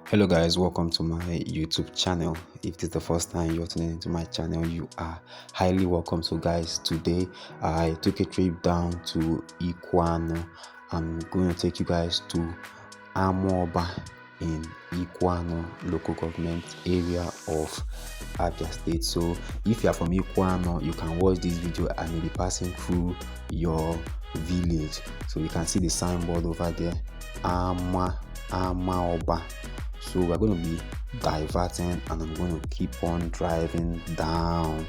Hello guys, welcome to my YouTube channel. If this is the first time you're tuning into my channel, you are highly welcome. So guys, today I took a trip down to Ikwuano. I'm going to take you guys to Amaoba in Ikwuano local government area of Abia state. So if you are from Ikwuano, you can watch this video and you'll be passing through your village. So you can see the signboard over there, Amaoba. So we're going to be diverting and I'm going to keep on driving down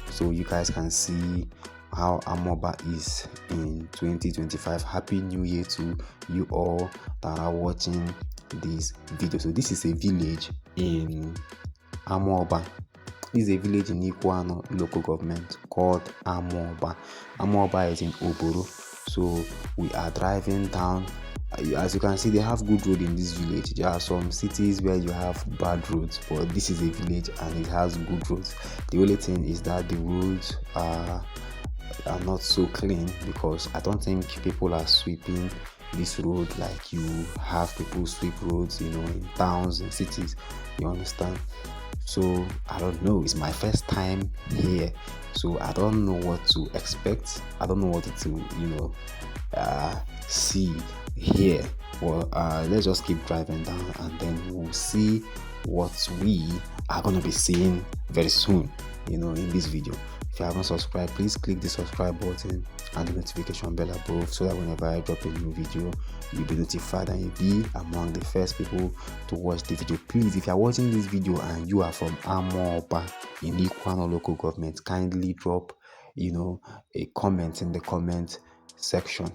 so you guys can see how Amaoba is in 2025. Happy New Year to you all that are watching this video. So this is a village in Amaoba. This is a village in Ikwuano local government called Amaoba. Amaoba is in Oboro. So we are driving down. As you can see, they have good road in this village. There are some cities where you have bad roads, but this is a village and it has good roads. The only thing is that the roads are not so clean because I don't think people are sweeping this road like you have people sweep roads, in towns and cities. You understand? So I don't know. It's my first time here, so I don't know what to expect. I don't know what to see here. Well, let's just keep driving down and then we'll see what we are going to be seeing very soon, in this video. If you haven't subscribed, please click the subscribe button and the notification bell above so that whenever I drop a new video, you'll be notified and you'll be among the first people to watch the video. Please, if you're watching this video and you are from Amaoba in Ikwuano local government, kindly drop a comment in the comment section.